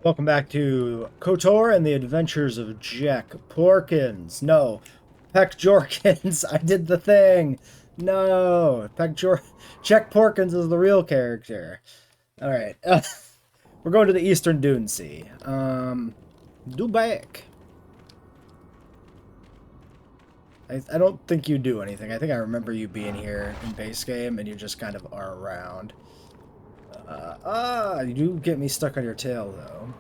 Welcome back to KOTOR and the Adventures of Jack Porkins. No, Peck Jorkins. I did the thing. No, Jack Porkins is the real character. All right, we're going to the Eastern Dune Sea. Do back. I don't think you do anything. I think I remember you being here in base game, and you just kind of are around. You do get me stuck on your tail, though.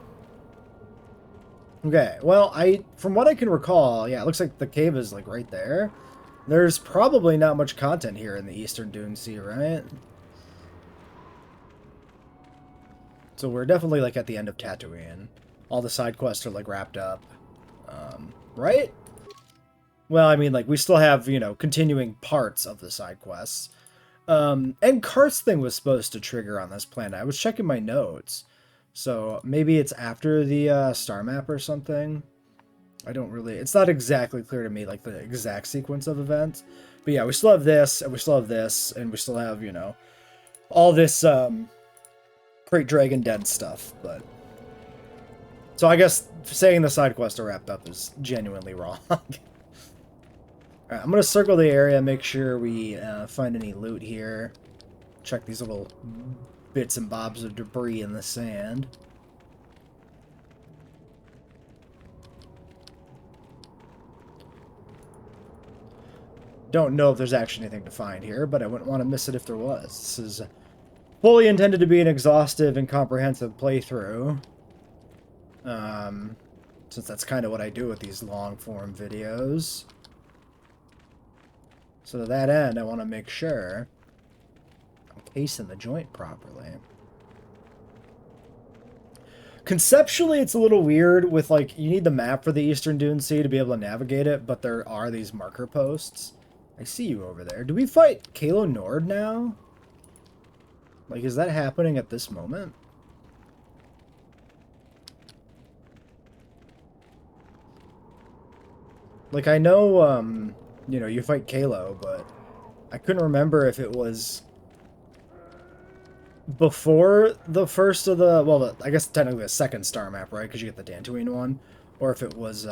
Okay, well, from what I can recall, yeah, it looks like the cave is, like, right there. There's probably not much content here in the Eastern Dune Sea, right? So we're definitely, like, at the end of Tatooine. All the side quests are, like, wrapped up. Right? Well, I mean, like, we still have, you know, continuing parts of the side quests. And Kart's thing was supposed to trigger on this planet. I was checking my notes. So maybe it's after the star map or something. I don't really... It's not exactly clear to me, like, the exact sequence of events. But yeah, we still have this, and we still have this, and we still have, you know, all this Krayt Dragon Den stuff. But so I guess saying the side quests are wrapped up is genuinely wrong. Alright, I'm going to circle the area, make sure we find any loot here. Check these little bits and bobs of debris in the sand. Don't know if there's actually anything to find here, but I wouldn't want to miss it if there was. This is fully intended to be an exhaustive and comprehensive playthrough. Since that's kind of what I do with these long-form videos. So to that end, I want to make sure I'm casing the joint properly. Conceptually, it's a little weird with, like, you need the map for the Eastern Dune Sea to be able to navigate it, but there are these marker posts. I see you over there. Do we fight Kalo Nord now? Like, is that happening at this moment? Like, I know, you know, you fight Kalo, but I couldn't remember if it was before the first of the... Well, I guess technically the second star map, right? Because you get the Dantooine one. Or if it was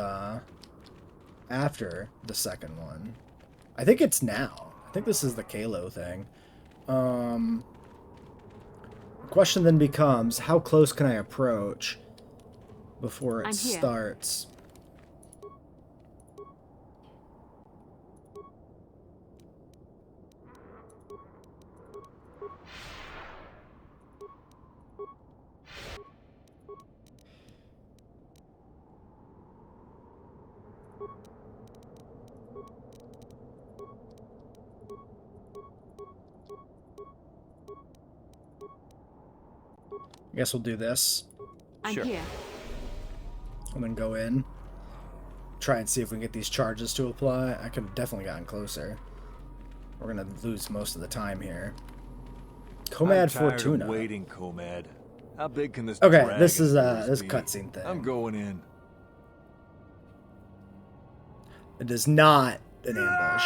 after the second one. I think it's now. I think this is the Kalo thing. The question then becomes, how close can I approach before it starts? I guess we'll do this. I'm here. And then go in. Try and see if we can get these charges to apply. I could have definitely gotten closer. We're gonna lose most of the time here. Comad Fortuna. Waiting, Comad. How big can this Okay, this is this cutscene thing. I'm going in. It is not an ambush.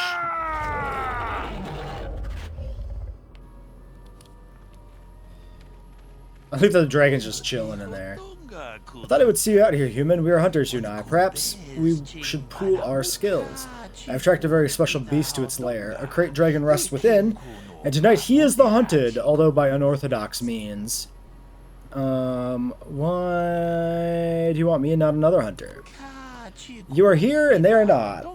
I think the dragon's just chilling in there. I thought I would see you out here, human. We are hunters, you and I. Perhaps we should pool our skills. I've tracked a very special beast to its lair. A Krayt dragon rests within, and tonight he is the hunted, although by unorthodox means. Why do you want me and not another hunter? You are here, and they are not.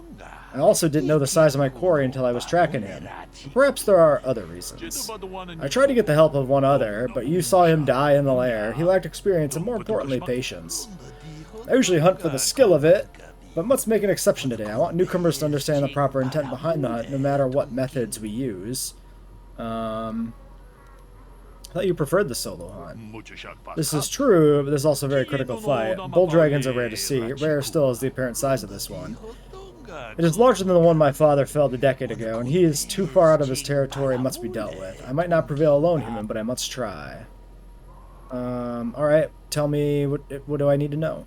I also didn't know the size of my quarry until I was tracking him. Perhaps there are other reasons. I tried to get the help of one other, but you saw him die in the lair. He lacked experience and, more importantly, patience. I usually hunt for the skill of it, but must make an exception today. I want newcomers to understand the proper intent behind the hunt, no matter what methods we use. I thought you preferred the solo hunt. This is true, but this is also a very critical fight. Bull dragons are rare to see. Rare still is the apparent size of this one. It is larger than the one my father felled a decade ago, and he is too far out of his territory and must be dealt with. I might not prevail alone, human, but I must try. Alright, tell me, what do I need to know?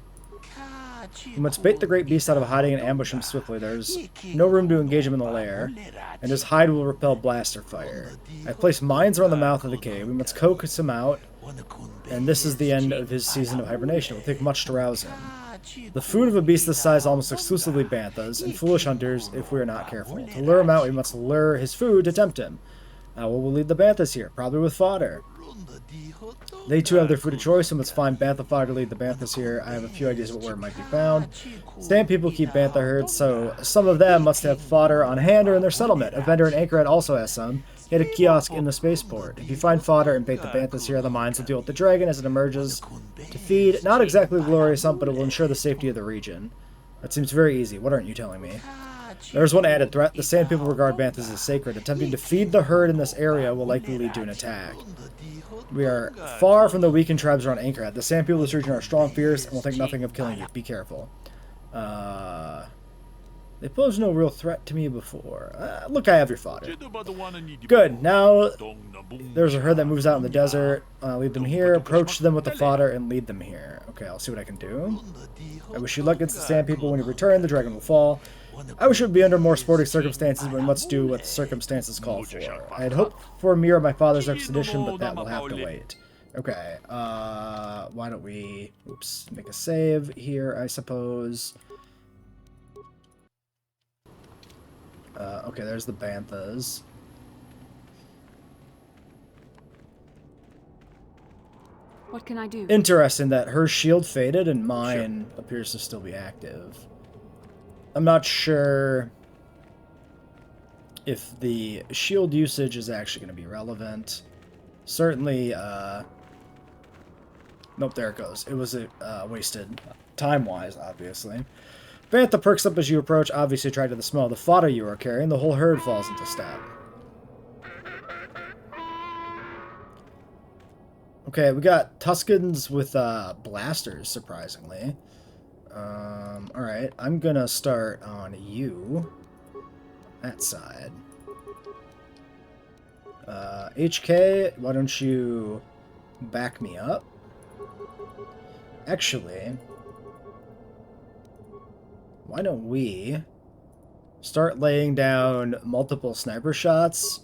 You must bait the great beast out of hiding and ambush him swiftly. There's no room to engage him in the lair, and his hide will repel blaster fire. I've placed mines around the mouth of the cave. We must coax him out, and this is the end of his season of hibernation. It will take much to rouse him. The food of a beast this size is almost exclusively banthas, and foolish hunters if we are not careful. To lure him out, we must lure his food to tempt him. How will we lead the banthas here? Probably with fodder. They too have their food of choice, and must find bantha fodder to lead the banthas here. I have a few ideas about where it might be found. Sand people keep bantha herds, so some of them must have fodder on hand or in their settlement. A vendor in Anchorhead also has some. He had a kiosk in the spaceport. If you find fodder and bait the banthas here, the mines will deal with the dragon as it emerges to feed. Not exactly a glorious hunt, but it will ensure the safety of the region. That seems very easy. What aren't you telling me? There's one added threat. The Sand People regard banthas as sacred. Attempting to feed the herd in this area will likely lead to an attack. We are far from the weakened tribes around Anchorhead. The Sand People of this region are strong, fierce, and will think nothing of killing you. Be careful. They posed no real threat to me before. Look, I have your fodder. Good. Now, there's a herd that moves out in the desert. Lead them here. Approach them with the fodder and lead them here. Okay, I'll see what I can do. I wish you luck against the Sand People. When you return, the dragon will fall. I wish it would be under more sporting circumstances, but we must do what the circumstances call for. I had hoped for a mirror of my father's expedition, but that will have to wait. Okay, why don't we, oops, make a save here, I suppose. Okay, there's the banthas. What can I do? Interesting that her shield faded and mine appears to still be active. I'm not sure if the shield usage is actually going to be relevant. Certainly, nope, there it goes. It was wasted time-wise, obviously. Bantha perks up as you approach, obviously attracted to the smell of the fodder you are carrying. The whole herd falls into step. Okay, we got Tuscans with blasters, surprisingly. Alright, I'm gonna start on you. That side. HK, why don't you back me up? Actually, why don't we start laying down multiple sniper shots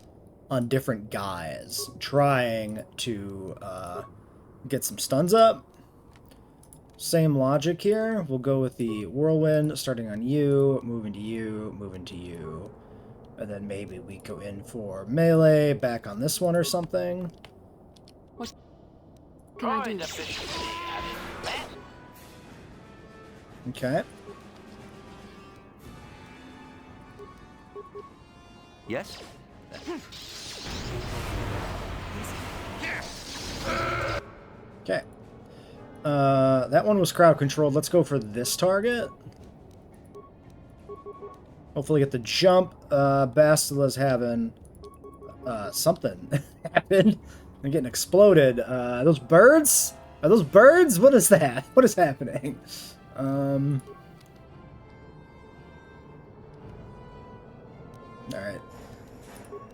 on different guys, trying to get some stuns up. Same logic here. We'll go with the whirlwind, starting on you, moving to you, moving to you. And then maybe we go in for melee, back on this one or something. What can I do? Okay. Yes? Okay. That one was crowd controlled. Let's go for this target. Hopefully get the jump. Bastila's having something happen. They're getting exploded. Those birds? Are those birds? What is that? What is happening? Alright.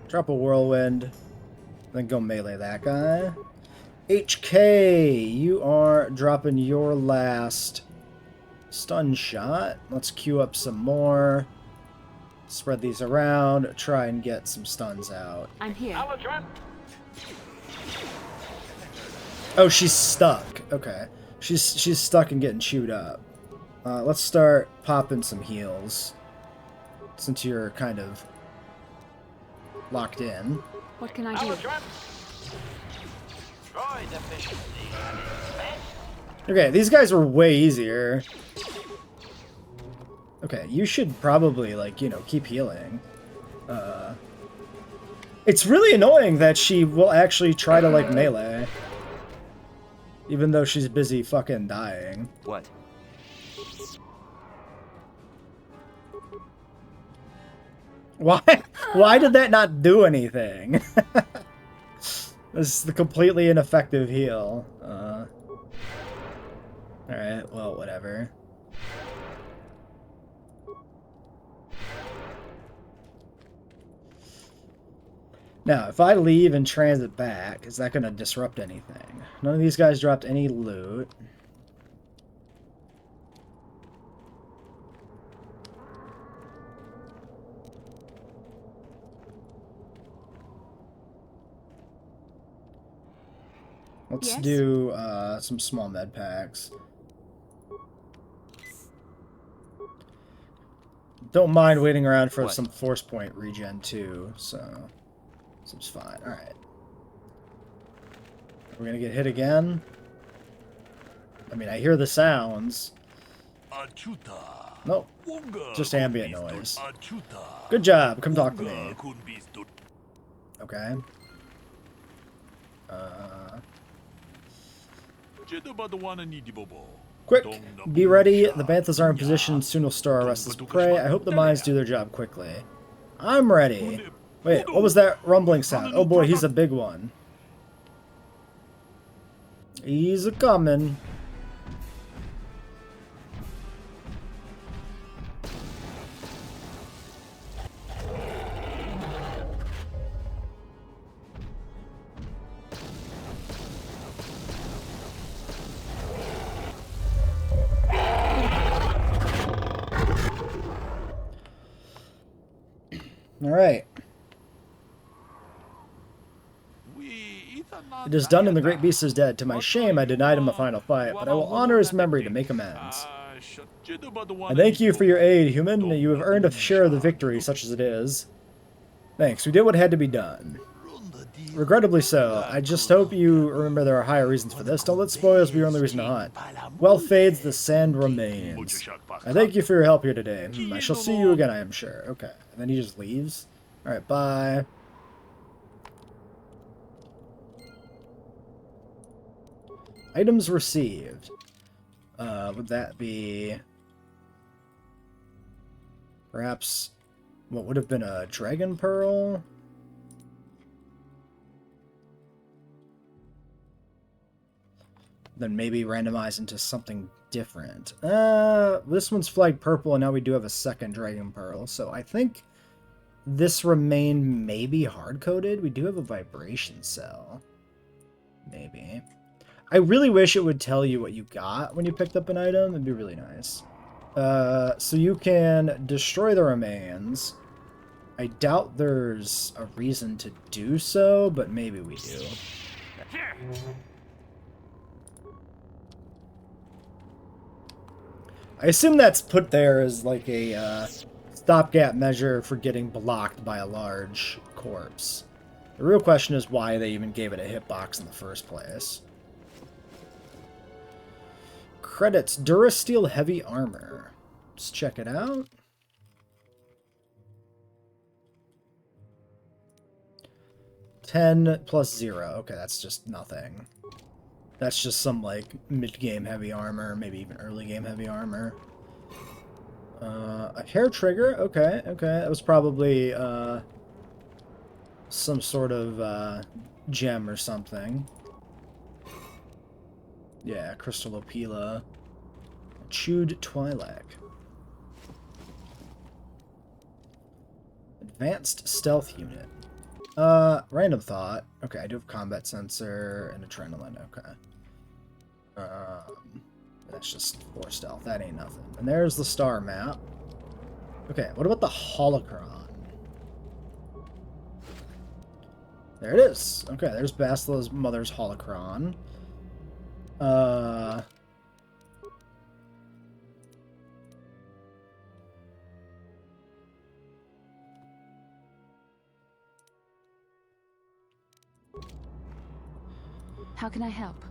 Drop a whirlwind. Then go melee that guy. HK, you are dropping your last stun shot. Let's queue up some more. Spread these around. Try and get some stuns out. I'm here. Oh, she's stuck. Okay. She's stuck and getting chewed up. Let's start popping some heals. Since you're kind of locked in. What can I do? Okay, these guys were way easier. Okay, you should probably, like, you know, keep healing. It's really annoying that she will actually try to, like, melee. Even though she's busy fucking dying. What? Why did that not do anything? This is the completely ineffective heal. Alright, well, whatever. Now, if I leave and transit back, is that going to disrupt anything? None of these guys dropped any loot. Let's Yes? do some small med packs. Don't mind waiting around for some force point regen too, so seems fine. Alright. We're gonna get hit again. I mean, I hear the sounds. Nope. Just ambient noise. Good job. Come talk to me. Okay. Quick! Be ready. The Banthas are in position. Soon will stir our restless prey. I hope the mines do their job quickly. I'm ready. Wait, what was that rumbling sound? Oh boy, he's a big one. He's a-coming. Alright. It is done and the great beast is dead. To my shame, I denied him a final fight, but I will honor his memory to make amends. I thank you for your aid, human. You have earned a share of the victory, such as it is. Thanks. We did what had to be done. Regrettably so. I just hope you remember there are higher reasons for this. Don't let spoils be your only reason to hunt. Wealth fades, the sand remains. I thank you for your help here today. I shall see you again, I am sure. Okay. And then he just leaves. Alright, bye. Items received. Would that be... perhaps what would have been a dragon pearl? Then maybe randomize into something different. This one's flagged purple, and now we do have a second dragon pearl. So I think this remained maybe hard-coded. We do have a vibration cell. Maybe. I really wish it would tell you what you got when you picked up an item. It'd be really nice. So you can destroy the remains. I doubt there's a reason to do so, but maybe we do. I assume that's put there as like a stopgap measure for getting blocked by a large corpse. The real question is why they even gave it a hitbox in the first place. Credits, Durasteel Heavy Armor. Let's check it out. $10 plus 0. Okay, that's just nothing. That's just some, like, mid-game heavy armor, maybe even early-game heavy armor. A hair trigger? Okay, okay. That was probably, some sort of, gem or something. Yeah, Crystallopila. Chewed Twi'lek. Advanced Stealth Unit. Random Thought. Okay, I do have Combat Sensor and Adrenaline. Okay. That's just 4 stealth. That ain't nothing. And there's the star map. Okay, what about the holocron? There it is. Okay, there's Basila's mother's holocron. How can I help?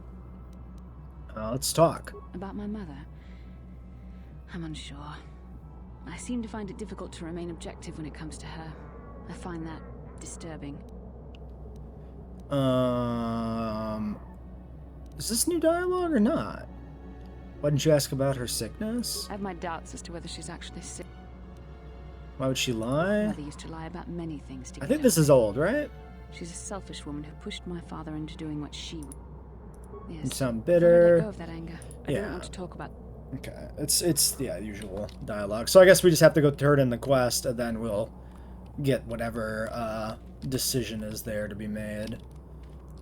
Let's talk. About my mother? I'm unsure. I seem to find it difficult to remain objective when it comes to her. I find that disturbing. Is this new dialogue or not? Why didn't you ask about her sickness? I have my doubts as to whether she's actually sick. Why would she lie? Mother used to lie about many things to I get think her. this is old, right? She's a selfish woman who pushed my father into doing what she would. Yes. You sound If I let bitter. go of that anger. I Yeah. don't want to talk about. Okay, it's yeah, usual dialogue. So I guess we just have to go turn in the quest, and then we'll get whatever decision is there to be made.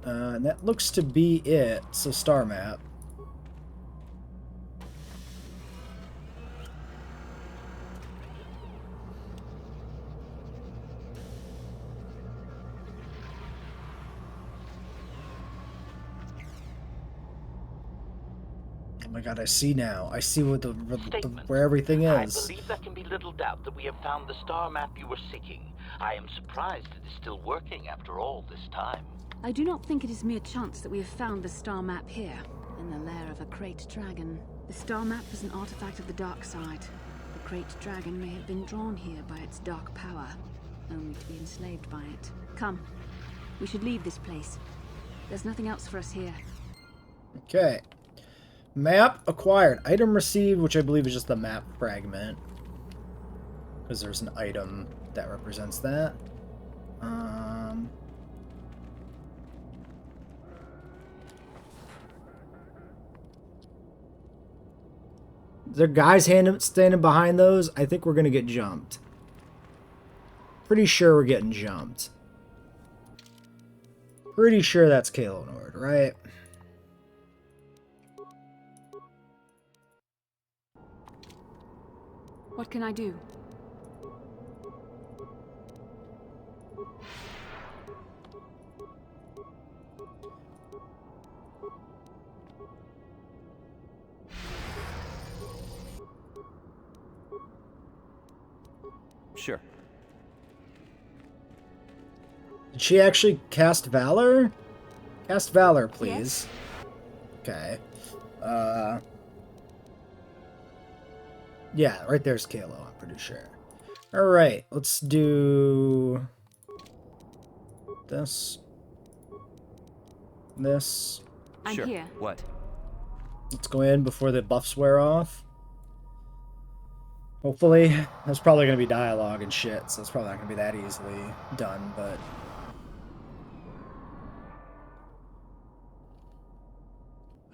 And that looks to be it. So star map. my god, I see now. I see what where everything I is. believe there can be little doubt that we have found the star map you were seeking. I am surprised it is still working after all this time. I do not think it is mere chance that we have found the star map here, in the lair of a Krayt dragon. The star map is an artifact of the dark side. The Krayt dragon may have been drawn here by its dark power, only to be enslaved by it. Come, we should leave this place. There's nothing else for us here. Okay. Map acquired. Item received, which I believe is just the map fragment. Because there's an item that represents that. There are guys standing behind those. I think we're going to get jumped. Pretty sure we're getting jumped. Pretty sure that's Kalo Nord, right? What can I do? Sure. Did she actually cast Valor? Cast Valor, please. Yes. Okay. Yeah, right there's Kalo, I'm pretty sure. Alright, let's do this. This. I'm Sure. here. What? Let's go in before the buffs wear off. Hopefully. There's probably going to be dialogue and shit, so it's probably not going to be that easily done, but...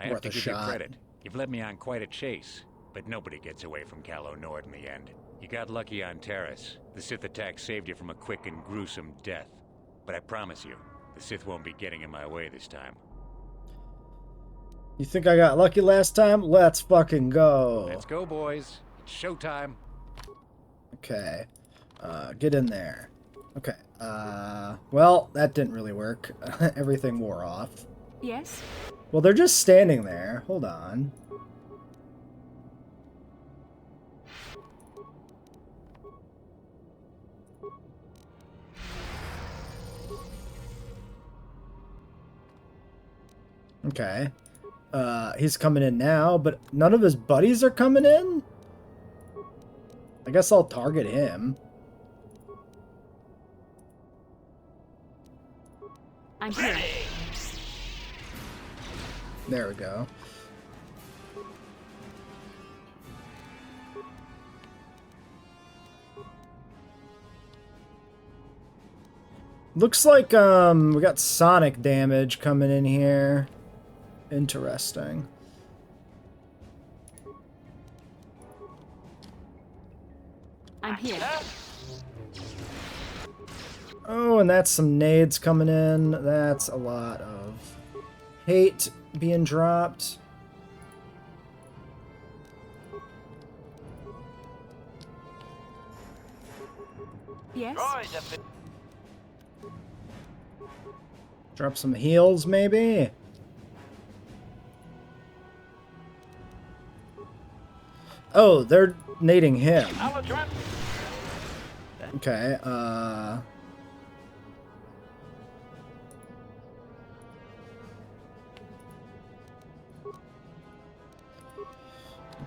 I have worth to a give shot. you credit. You've led me on quite a chase, but nobody gets away from Kalo Nord in the end. You got lucky on Terrace. The Sith attack saved you from a quick and gruesome death. But I promise you, the Sith won't be getting in my way this time. You think I got lucky last time? Let's fucking go. Let's go, boys. It's showtime. Okay. Get in there. Okay. Well, that didn't really work. Everything wore off. Yes? Well, they're just standing there. Hold on. Okay. He's coming in now, but none of his buddies are coming in? I guess I'll target him. I'm here. There we go. Looks like we got sonic damage coming in here. Interesting. I'm here. Oh, and that's some nades coming in. That's a lot of hate being dropped. Yes? Drop some heals, maybe? Oh, they're nading him. Okay,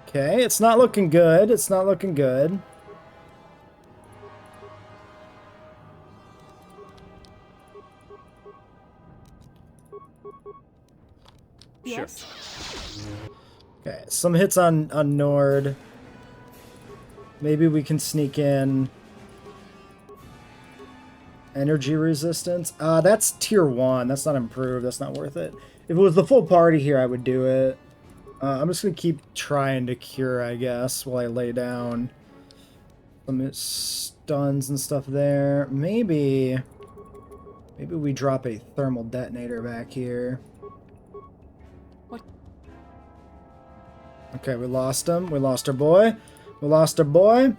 okay, it's not looking good. It's not looking good. Yes? Okay, some hits on Nord. Maybe we can sneak in. Energy resistance. That's tier 1. That's not improved. That's not worth it. If it was the full party here, I would do it. I'm just going to keep trying to cure, I guess, while I lay down some stuns and stuff there. Maybe we drop a thermal detonator back here. What? Okay, we lost him. We lost our boy. We lost our boy.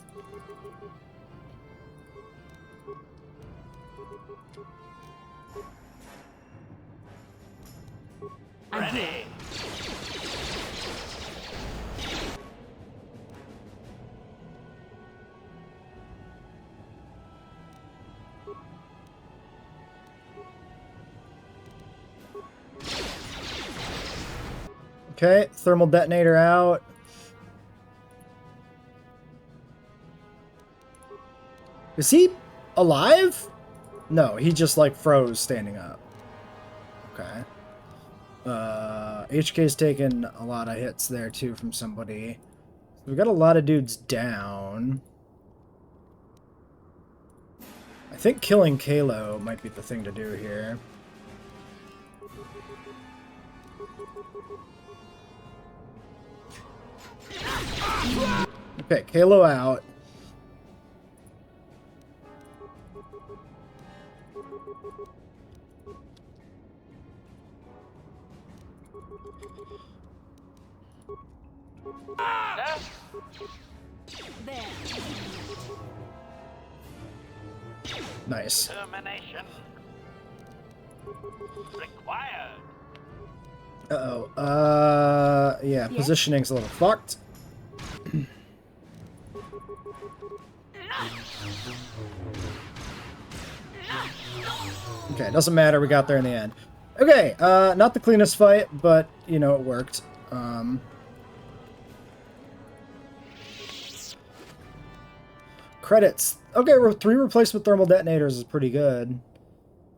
I'm here. Okay, thermal detonator out. Is he alive? No, he just like froze standing up. Okay. HK's taken a lot of hits there too from somebody. We've got a lot of dudes down. I think killing Kalo might be the thing to do here. Okay, Kalo out. Nice. Termination required. Uh-oh. Yeah, positioning's a little fucked. Okay, doesn't matter. We got there in the end. Okay, not the cleanest fight, but, you know, it worked. Credits. Okay, 3 replacement thermal detonators is pretty good.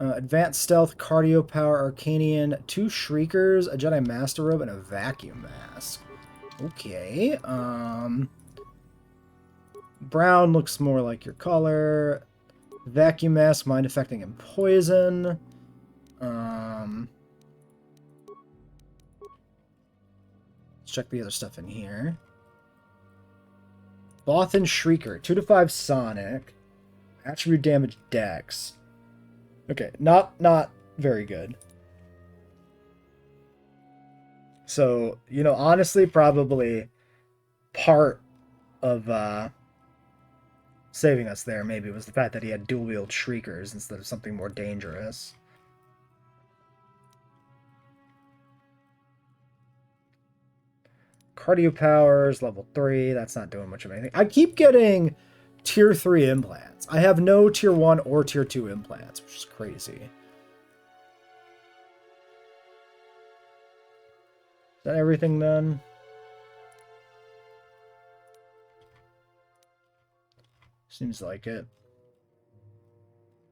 Advanced Stealth, Cardio Power, Arcanian, 2 Shriekers, a Jedi Master Robe, and a Vacuum Mask. Okay, brown looks more like your color. Vacuum Mask, Mind Affecting and Poison. Let's check the other stuff in here. Bothan Shrieker, 2 to 5 Sonic. Attribute damage Dex. Okay, not very good. So, you know, honestly, probably part of saving us there maybe was the fact that he had dual-wield Shriekers instead of something more dangerous. Cardio powers, level 3. That's not doing much of anything. I keep getting tier 3 implants. I have no tier 1 or tier 2 implants, which is crazy. Is that everything then? Seems like it.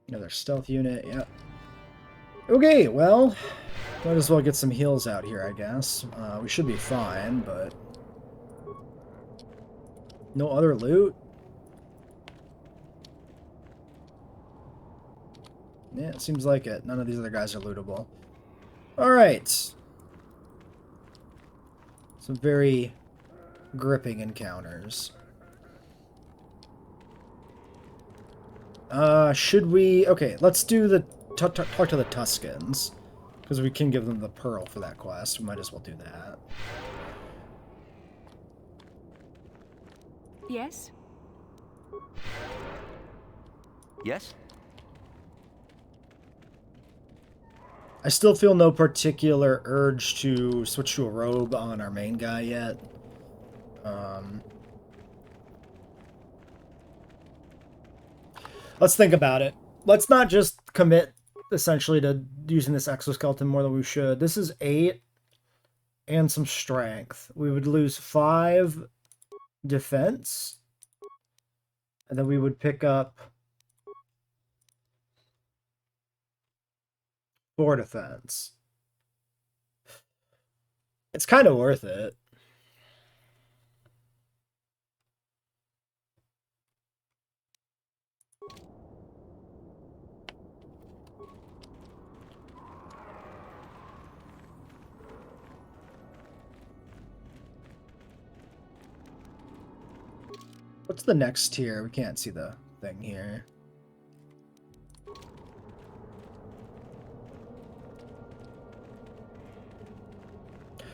Another stealth unit, yep. Okay, well, might as well get some heals out here, I guess. We should be fine, but... no other loot? Yeah, it seems like it. None of these other guys are lootable. Alright. Some very gripping encounters. Should we... okay, let's do the... talk to the Tuscans. Because we can give them the pearl for that quest. We might as well do that. Yes? Yes? I still feel no particular urge to switch to a robe on our main guy yet. Let's think about it. Let's not just commit, essentially, to using this exoskeleton more than we should. This is 8 and some strength. We would lose 5 defense. And then we would pick up 4 defense. It's kind of worth it. What's the next tier? We can't see the thing here.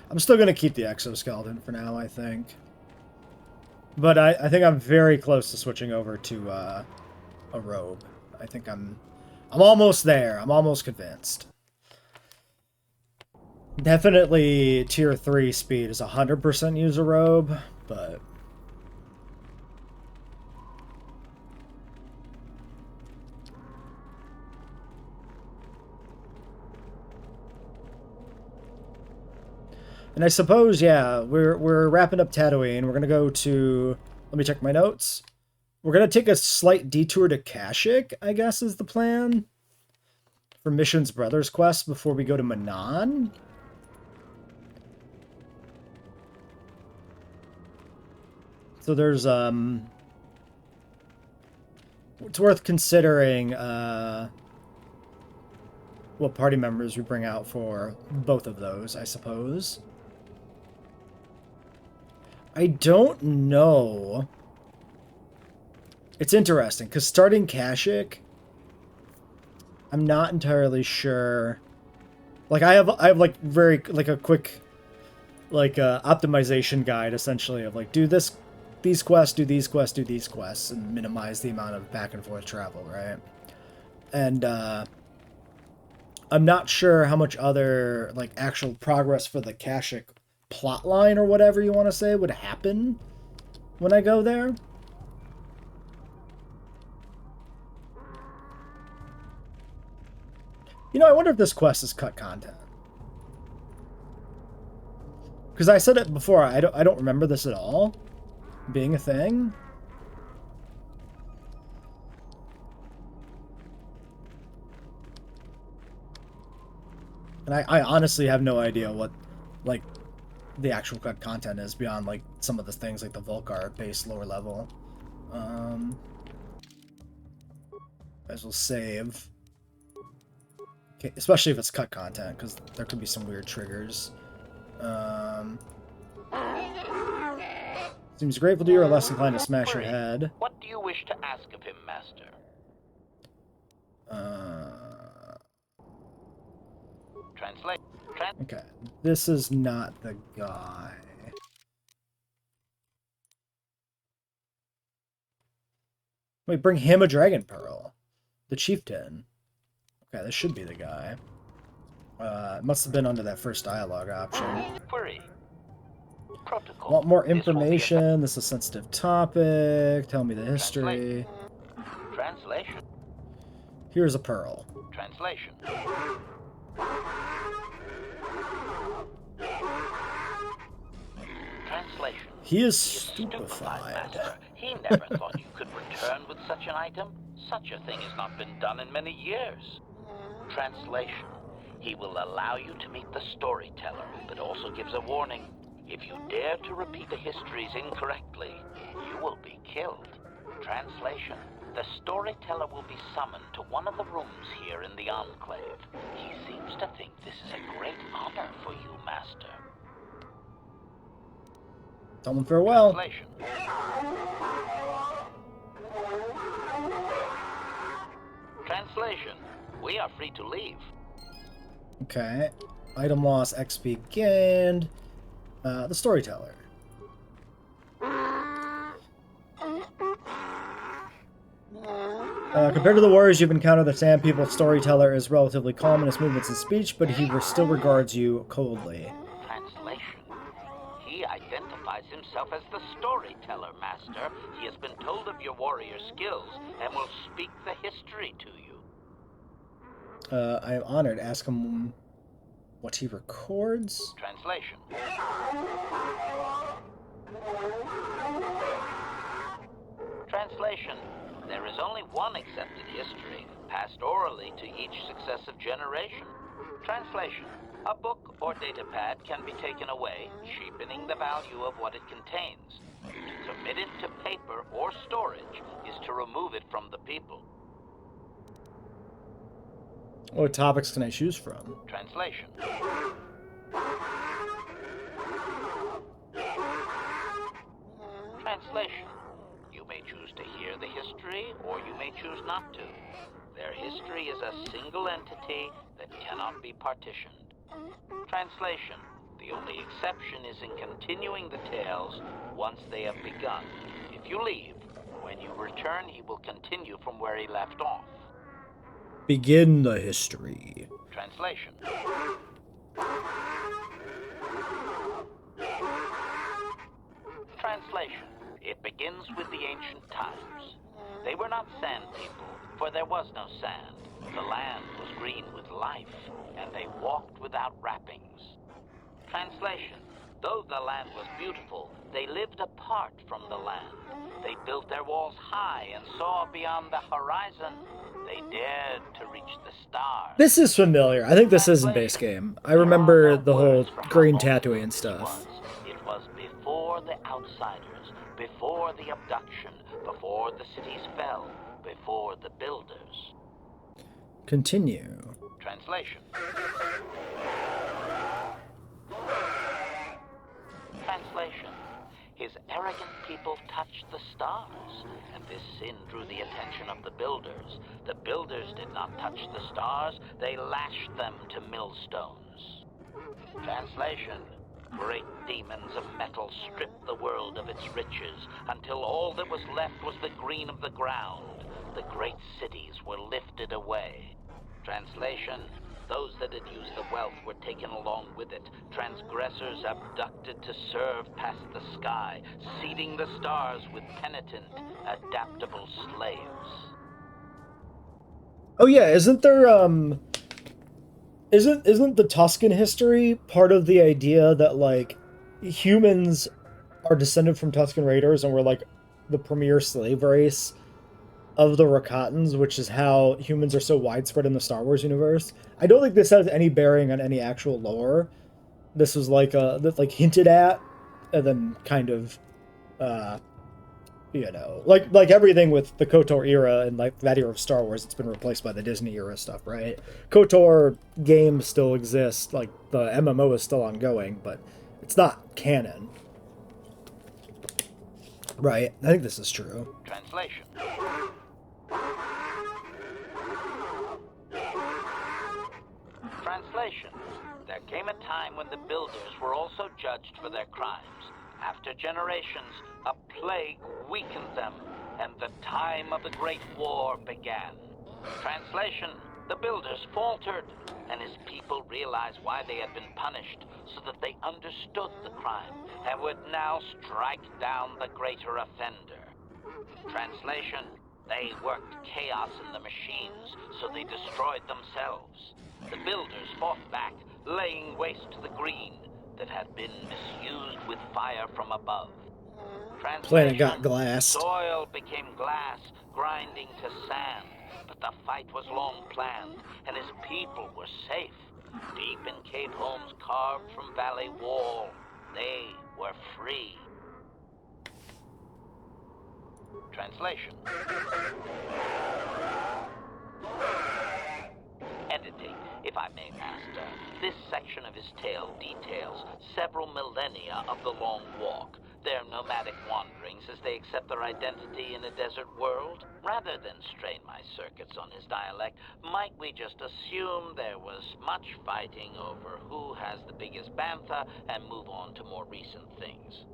I'm still going to keep the exoskeleton for now, I think. But I think I'm very close to switching over to a robe. I think I'm almost there. I'm almost convinced. Definitely tier 3 speed is 100% use a robe, but... And I suppose, yeah, we're wrapping up Tatooine. We're gonna go to... Let me check my notes. We're gonna take a slight detour to Kashyyyk, I guess is the plan. For Mission's Brothers quest before we go to Manan. So there's, it's worth considering, what party members we bring out for both of those, I suppose. I don't know. It's interesting, because starting Kashyyyk, I'm not entirely sure. Like, I have like, very, like, a quick, like, optimization guide, essentially, of, like, do these quests, do these quests, do these quests, and minimize the amount of back and forth travel, right? And, I'm not sure how much other, like, actual progress for the Kashyyyk plotline, or whatever you want to say, would happen when I go there. You know, I wonder if this quest is cut content. Because I said it before, I don't remember this at all being a thing. And I honestly have no idea what, like, the actual cut content is beyond, like, some of the things like the Volcar base lower level. As we'll save. Okay, especially if it's cut content, because there could be some weird triggers. Seems grateful to you or less inclined to smash your head. What do you wish to ask of him, Master? Translate. Okay, this is not the guy. Wait, bring him a Dragon Pearl. The Chieftain. Okay, this should be the guy. It must have been under that first dialogue option. Query. Protocol. Want more information? This is a sensitive topic. Tell me the history. Translation. Here's a pearl. Translation. Translation. He is Stupefied, stupefied. Master. He never thought you could return with such an item. Such a thing has not been done in many years. Translation. He will allow you to meet the storyteller, but also gives a warning. If you dare to repeat the histories incorrectly, you will be killed. Translation. The storyteller will be summoned to one of the rooms here in the Enclave. He seems to think this is a great honor for you, Master. Tell him farewell. Translation. Translation. We are free to leave. Okay. Item loss, XP gained. The storyteller. Compared to the warriors you've encountered, the Sand People's storyteller is relatively calm in his movements and speech, but he still regards you coldly. Translation. He identifies himself as the storyteller, Master. He has been told of your warrior skills and will speak the history to you. I am honored. Ask him what he records. Translation. Translation. There is only one accepted history, passed orally to each successive generation. Translation. A book or datapad can be taken away, cheapening the value of what it contains. To commit it to paper or storage is to remove it from the people. What topics can I choose from? Translation. Translation. You may choose to hear the history, or you may choose not to. Their history is a single entity that cannot be partitioned. Translation. The only exception is in continuing the tales once they have begun. If you leave, when you return, he will continue from where he left off. Begin the history. Translation. Translation. It begins with the ancient times. They were not sand people, for there was no sand. The land was green with life, and they walked without wrappings. Translation. Though the land was beautiful, they lived apart from the land. They built their walls high and saw beyond the horizon. They dared to reach the stars. This is familiar. I think this is in base game. I remember the whole green Tatooine and stuff. It was before the outsiders, before the abduction, before the cities fell, before the builders. Continue. Translation. Translation. His arrogant people touched the stars, and this sin drew the attention of the builders. The builders did not touch the stars, they lashed them to millstones. Translation. Great demons of metal stripped the world of its riches, until all that was left was the green of the ground. The great cities were lifted away. Translation. Those that had used the wealth were taken along with it. Transgressors abducted to serve past the sky, seeding the stars with penitent, adaptable slaves. Oh yeah, isn't there isn't the Tuscan history part of the idea that like humans are descended from Tuscan raiders and we're like the premier slave race of the Rakatans, which is how humans are so widespread in the Star Wars universe? I don't think this has any bearing on any actual lore. This was like hinted at, and then kind of, like everything with the KOTOR era and like that era of Star Wars, it's been replaced by the Disney era stuff, right? KOTOR games still exist, like the MMO is still ongoing, but it's not canon. Right, I think this is true. Translation. Translation. There came a time when the builders were also judged for their crimes. After generations, a plague weakened them, and the time of the Great War began. Translation. The builders faltered, and his people realized why they had been punished, so that they understood the crime, and would now strike down the greater offender. Translation. They worked chaos in the machines, so they destroyed themselves. The builders fought back, laying waste to the green that had been misused with fire from above. Planet got glassed. Soil became glass, grinding to sand, but the fight was long planned, and his people were safe. Deep in cave homes carved from valley wall, they were free. Translation. Editing, if I may, Master. This section of his tale details several millennia of the Long Walk, their nomadic wanderings as they accept their identity in a desert world. Rather than strain my circuits on his dialect, might we just assume there was much fighting over who has the biggest bantha and move on to more recent things?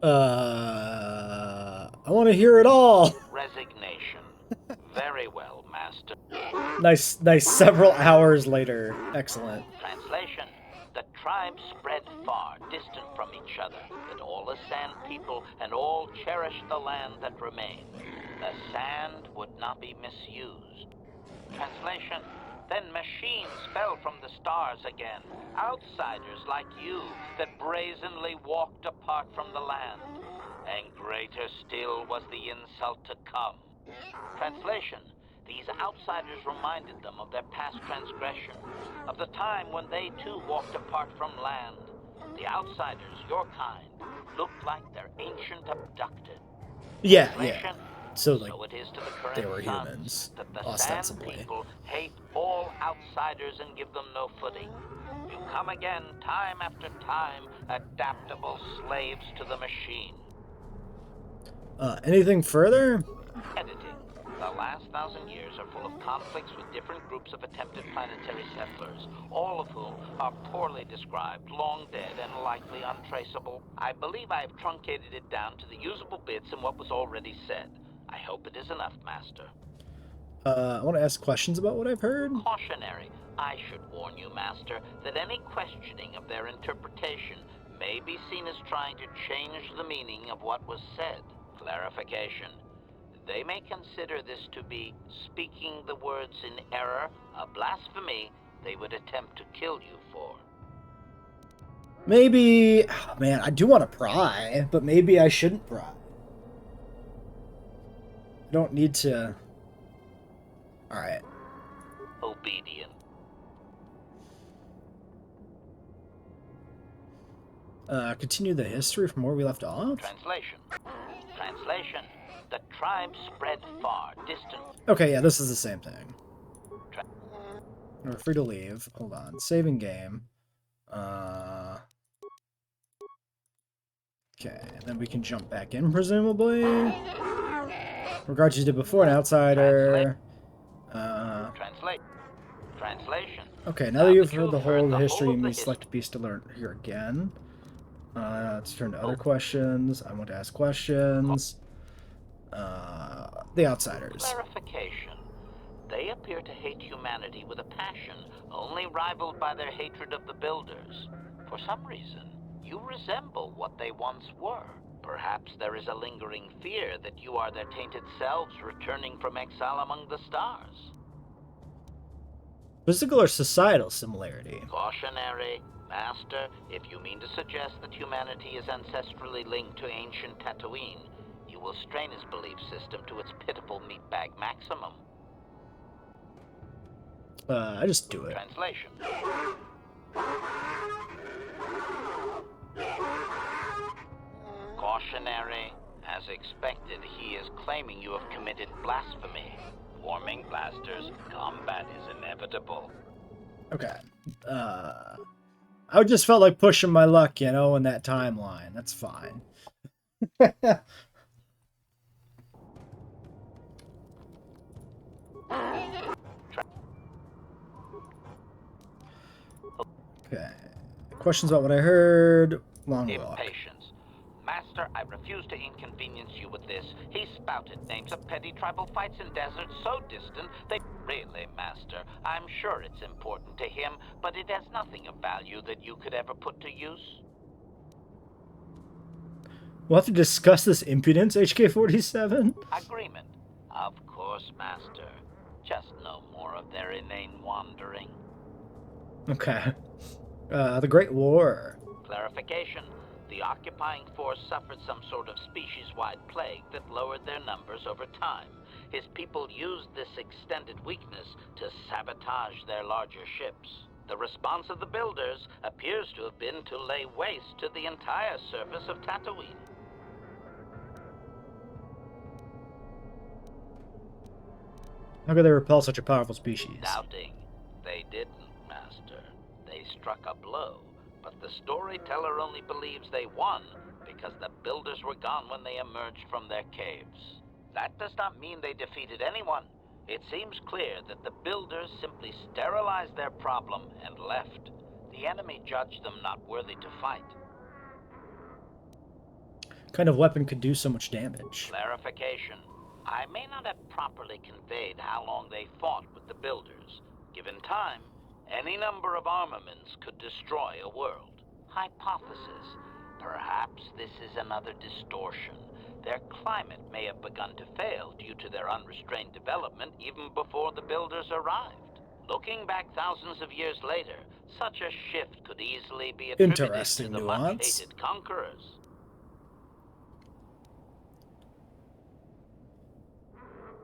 I want to hear it all. Resignation. Very well, Master. Nice, several hours later. Excellent. Translation. The tribes spread far, distant from each other, but all as sand people, and all cherished the land that remained. The sand would not be misused. Translation. Then machines fell from the stars again, outsiders like you that brazenly walked apart from the land. And greater still was the insult to come. Translation. These outsiders reminded them of their past transgression, of the time when they too walked apart from land. The outsiders, your kind, looked like their ancient abducted. Yeah. So it is to the current they were sons humans, that the ostensibly. Sand people hate all outsiders and give them no footing. You come again, time after time, adaptable slaves to the machine. Anything further? Editing. The last 1,000 years are full of conflicts with different groups of attempted planetary settlers, all of whom are poorly described, long dead, and likely untraceable. I believe I have truncated it down to the usable bits in what was already said. I hope it is enough, Master. I want to ask questions about what I've heard. Cautionary. I should warn you, Master, that any questioning of their interpretation may be seen as trying to change the meaning of what was said. Clarification. They may consider this to be speaking the words in error, a blasphemy they would attempt to kill you for. Maybe... Oh, man, I do want to pry, but maybe I shouldn't pry. I don't need to... Alright. Obedient. Continue the history from where we left off? Translation. Translation. The tribe spread far, distant. Okay, yeah, this is the same thing. We're free to leave. Hold on. Saving game. Okay, then we can jump back in, presumably. Regards you did before, an outsider. Translation. Okay, now that you've heard the whole history, you may select a piece to learn here again. Let's turn to other questions. I want to ask questions. The outsiders. Clarification. They appear to hate humanity with a passion only rivaled by their hatred of the builders. For some reason, you resemble what they once were. Perhaps there is a lingering fear that you are their tainted selves returning from exile among the stars. Physical or societal similarity? Cautionary. Master, if you mean to suggest that humanity is ancestrally linked to ancient Tatooine, you will strain his belief system to its pitiful meatbag maximum. I just do it. Translation. Cautionary. As expected, he is claiming you have committed blasphemy. Warming blasters, combat is inevitable. Okay. I just felt like pushing my luck, you know, in that timeline. That's fine. Okay. Questions about what I heard? Long walk. Impatience. Master, I refuse to inconvenience you with this. He spouted names of petty tribal fights in deserts so distant they... Really, Master, I'm sure it's important to him, but it has nothing of value that you could ever put to use. We'll have to discuss this impudence, HK-47? Agreement. Of course, Master. Just no more of their inane wandering. Okay. The Great War. Clarification. The occupying force suffered some sort of species-wide plague that lowered their numbers over time. His people used this extended weakness to sabotage their larger ships. The response of the builders appears to have been to lay waste to the entire surface of Tatooine. How could they repel such a powerful species? Doubting. They didn't, Master. They struck a blow. But the storyteller only believes they won because the builders were gone when they emerged from their caves. That does not mean they defeated anyone. It seems clear that the builders simply sterilized their problem and left. The enemy judged them not worthy to fight. What kind of weapon could do so much damage? Clarification. I may not have properly conveyed how long they fought with the builders. Given time, any number of armaments could destroy a world. Hypothesis. Perhaps this is another distortion. Their climate may have begun to fail due to their unrestrained development even before the builders arrived. Looking back thousands of years later, such a shift could easily be attributed Interesting to the nuance. much-hated conquerors.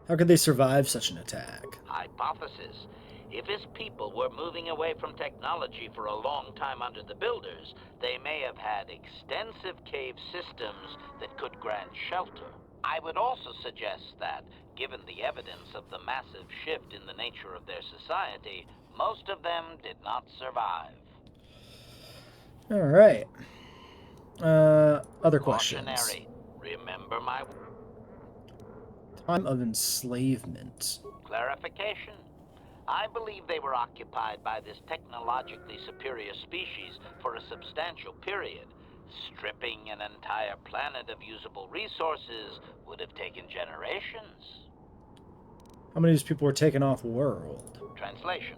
How could they survive such an attack? Hypothesis. If his people were moving away from technology for a long time under the builders, they may have had extensive cave systems that could grant shelter. I would also suggest that, given the evidence of the massive shift in the nature of their society, most of them did not survive. Alright. Other questions. Cautionary. Remember my... Time of enslavement. Clarification. I believe they were occupied by this technologically superior species for a substantial period. Stripping an entire planet of usable resources would have taken generations. How many of these people were taken off world? Translation.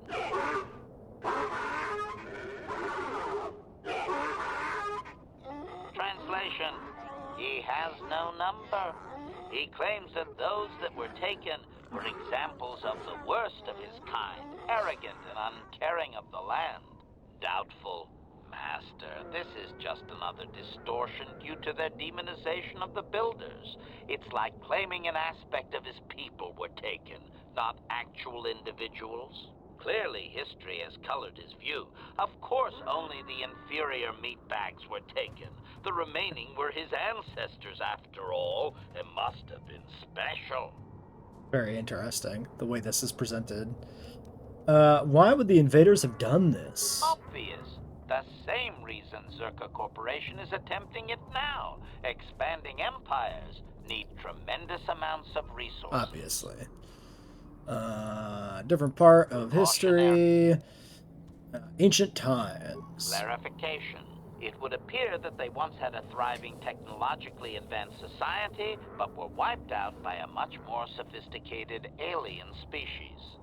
Translation. He has no number. He claims that those that were taken were examples of the worst of his kind, arrogant and uncaring of the land. Doubtful. Master. This is just another distortion due to their demonization of the builders. It's like claiming an aspect of his people were taken, not actual individuals. Clearly, history has colored his view. Of course, only the inferior meatbags were taken. The remaining were his ancestors, after all. It must have been special. Very interesting, the way this is presented. Why would the invaders have done this? Obvious. The same reason Zerka Corporation is attempting it now. Expanding empires need tremendous amounts of resources. Obviously. Different part of history. Ancient times. Clarification. It would appear that they once had a thriving, technologically advanced society, but were wiped out by a much more sophisticated alien species.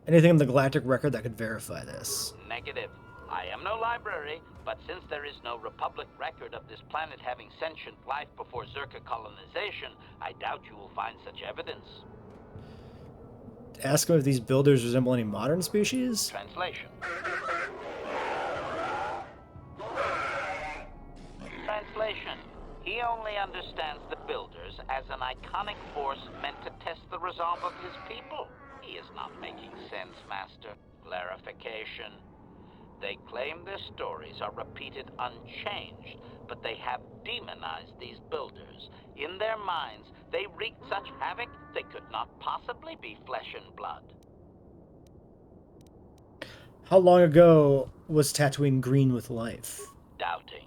Anything in the galactic record that could verify this? Negative. I am no library, but since there is no Republic record of this planet having sentient life before Zerka colonization, I doubt you will find such evidence. Ask him if these builders resemble any modern species? Translation. Translation. He only understands the builders as an iconic force meant to test the resolve of his people. He is not making sense, Master. Clarification. They claim their stories are repeated unchanged, but they have demonized these builders. In their minds, they wreaked such havoc they could not possibly be flesh and blood. How long ago was Tatooine green with life? Doubting.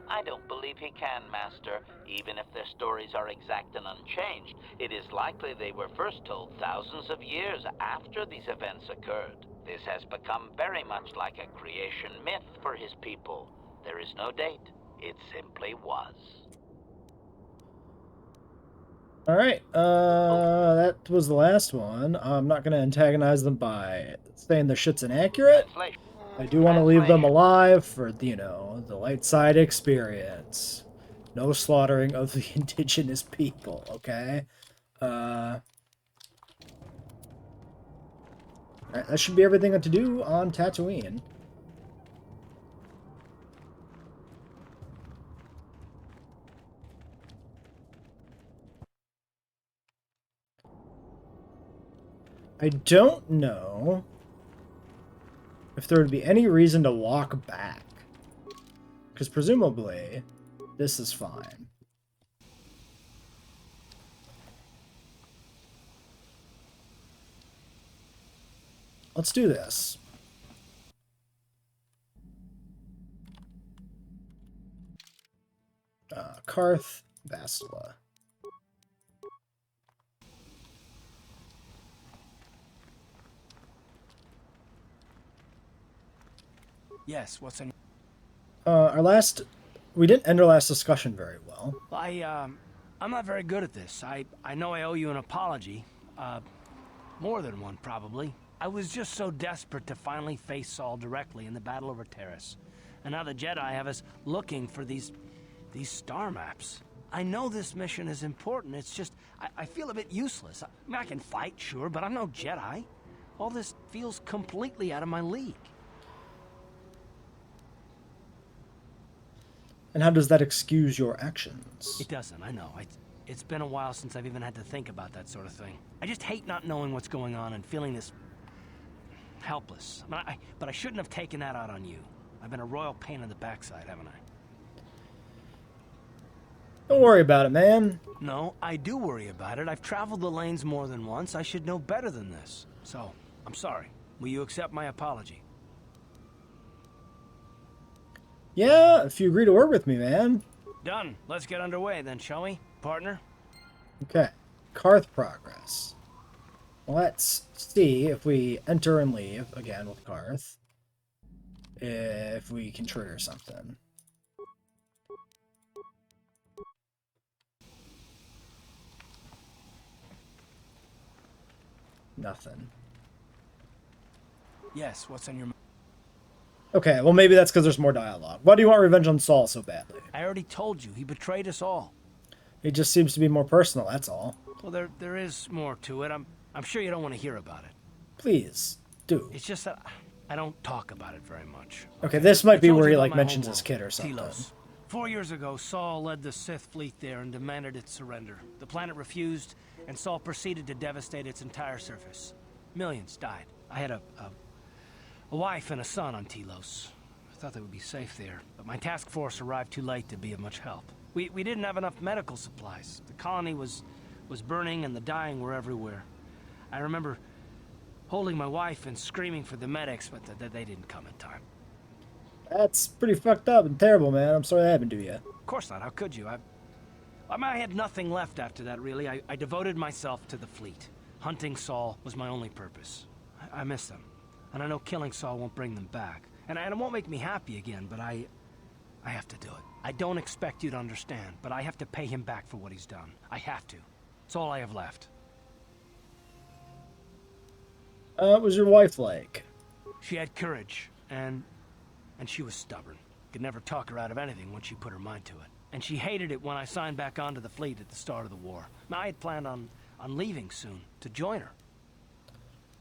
I don't believe he can, Master. Even if their stories are exact and unchanged, it is likely they were first told thousands of years after these events occurred. This has become very much like a creation myth for his people. There is no date. It simply was. Alright, that was the last one. I'm not going to antagonize them by saying their shit's inaccurate. Translation. I do want to leave them alive for, you know, the light side experience. No slaughtering of the indigenous people, okay? Alright, that should be everything to do on Tatooine. I don't know if there would be any reason to walk back. Because presumably, this is fine. Let's do this. Karth Bastila. Yes, what's in... We didn't end our last discussion very well. I'm not very good at this. I know I owe you an apology. More than one, probably. I was just so desperate to finally face Saul directly in the battle over Terrace. And now the Jedi have us looking for these star maps. I know this mission is important, it's just, I feel a bit useless. I mean, I can fight, sure, but I'm no Jedi. All this feels completely out of my league. And how does that excuse your actions? It doesn't, I know. It's been a while since I've even had to think about that sort of thing. I just hate not knowing what's going on and feeling this... helpless. But I shouldn't have taken that out on you. I've been a royal pain in the backside, haven't I? Don't worry about it, man. No, I do worry about it. I've traveled the lanes more than once. I should know better than this. So, I'm sorry. Will you accept my apology? Yeah, if you agree to work with me, man. Done. Let's get underway then, shall we, partner? Okay. Karth progress. Let's see if we enter and leave, again with Karth, if we can trigger something. Nothing. Yes, what's on your mind? Okay, well maybe that's because there's more dialogue. Why do you want revenge on Saul so badly? I already told you, he betrayed us all. It just seems to be more personal, that's all. Well, there is more to it. I'm sure you don't want to hear about it. Please, do. It's just that I don't talk about it very much. Okay, this might be I told where you he, about like, my mentions homeworld, his kid or something. Telos. 4 years ago, Saul led the Sith fleet there and demanded its surrender. The planet refused, and Saul proceeded to devastate its entire surface. Millions died. I had a wife and a son on Telos. I thought they would be safe there, but my task force arrived too late to be of much help. We didn't have enough medical supplies. The colony was burning and the dying were everywhere. I remember holding my wife and screaming for the medics, but they didn't come in time. That's pretty fucked up and terrible, man. I'm sorry that happened to you. Of course not. How could you? I had nothing left after that, really. I devoted myself to the fleet. Hunting Saul was my only purpose. I miss them. And I know killing Saul won't bring them back. And it won't make me happy again, but I have to do it. I don't expect you to understand, but I have to pay him back for what he's done. I have to. It's all I have left. What was your wife like? She had courage, and she was stubborn. Could never talk her out of anything once she put her mind to it. And she hated it when I signed back onto the fleet at the start of the war. Now, I had planned on leaving soon to join her.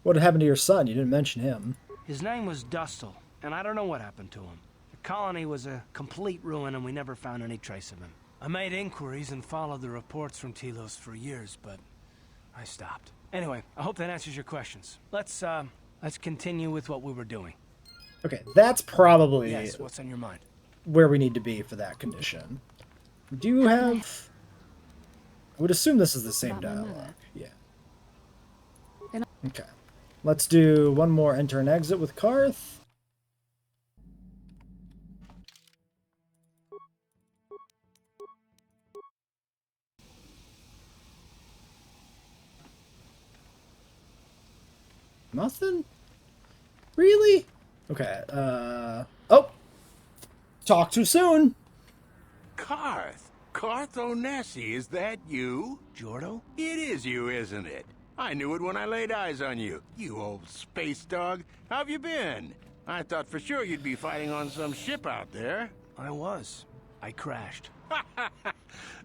What happened to your son? You didn't mention him. His name was Dustil, and I don't know what happened to him. The colony was a complete ruin, and we never found any trace of him. I made inquiries and followed the reports from Telos for years, but I stopped. Anyway, I hope that answers your questions. Let's continue with what we were doing. Okay, that's probably Yes, what's on your mind? where we need to be for that condition. Do you have... I would assume this is the same About my dialogue. mother? Yeah. Okay. Let's do one more enter and exit with Karth. Nothing? Really? Okay, oh! Talk too soon! Karth Onesi, is that you? Jordo? It is you, isn't it? I knew it when I laid eyes on you. You old space dog. How've you been? I thought for sure you'd be fighting on some ship out there. I was. I crashed.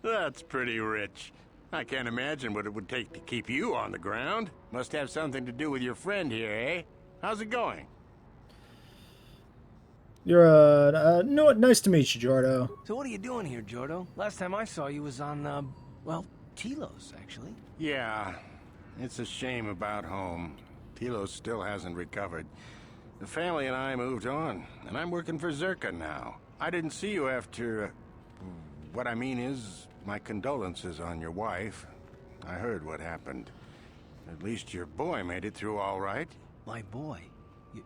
That's pretty rich. I can't imagine what it would take to keep you on the ground. Must have something to do with your friend here, eh? How's it going? You're, no, nice to meet you, Jordo. So what are you doing here, Jordo? Last time I saw you was on, well, Telos, actually. Yeah, it's a shame about home. Telos still hasn't recovered. The family and I moved on, and I'm working for Zerka now. I didn't see you after... what I mean is, my condolences on your wife. I heard what happened. At least your boy made it through all right. My boy?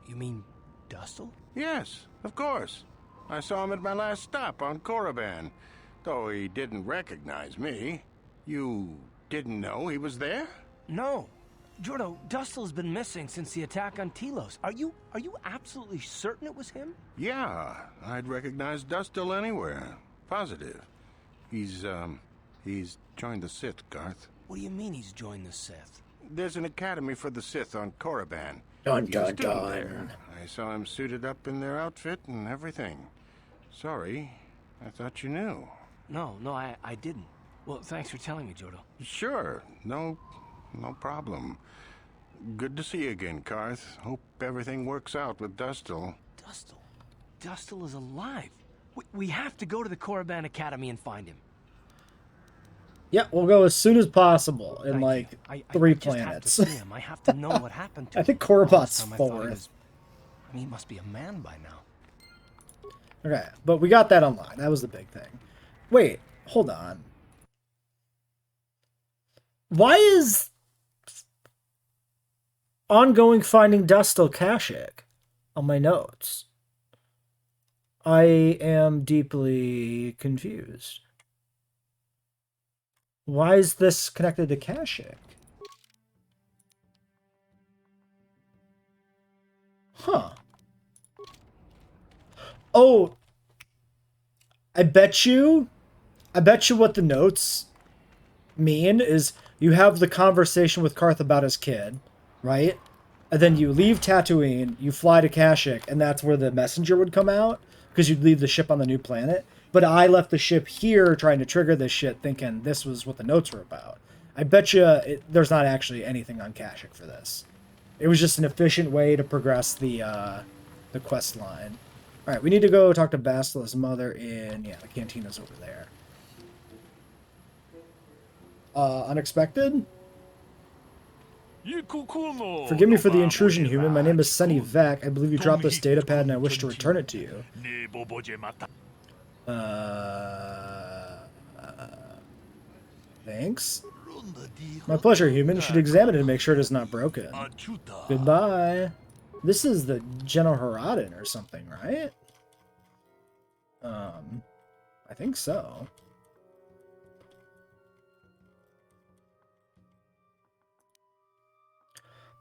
You mean Dustil? Yes, of course. I saw him at my last stop on Korriban, though he didn't recognize me. You didn't know he was there? No. Jordo, Dustil's been missing since the attack on Telos. Are you absolutely certain it was him? Yeah, I'd recognize Dustil anywhere. Positive. He's joined the Sith, Garth. What do you mean he's joined the Sith? There's an academy for the Sith on Korriban. Dun, He was dun, still dun. there. I saw him suited up in their outfit and everything. Sorry, I thought you knew. No, I didn't. Well, thanks for telling me, Jordo. Sure, no problem. Good to see you again, Karth. Hope everything works out with Dustil. Dustil is alive. We have to go to the Korriban Academy and find him. Yeah, we'll go as soon as possible in, Thank like, you. I 3 just planets. have to see him. I have to know what happened to I him. think Korriban's Last time I thought he 4th. was- I mean, he must be a man by now. Okay, but we got that online. That was the big thing. Wait, hold on. Why is ongoing finding Dustil Kashyyyk on my notes? I am deeply confused. Why is this connected to Kashyyyk? Huh. Oh, I bet you what the notes mean is you have the conversation with Karth about his kid, right? And then you leave Tatooine, you fly to Kashyyyk, and that's where the messenger would come out, because you'd leave the ship on the new planet. But I left the ship here trying to trigger this shit, thinking this was what the notes were about. I bet you there's not actually anything on Kashyyyk for this. It was just an efficient way to progress the quest line. All right, we need to go talk to Basila's mother in, yeah, the cantina's over there. Unexpected? Forgive me for the intrusion, human. My name is Sunny Vec. I believe you dropped this data pad and I wish to return it to you. Thanks. My pleasure, human. You should examine it and make sure it is not broken. Goodbye. This is the General Haradin or something, right? I think so.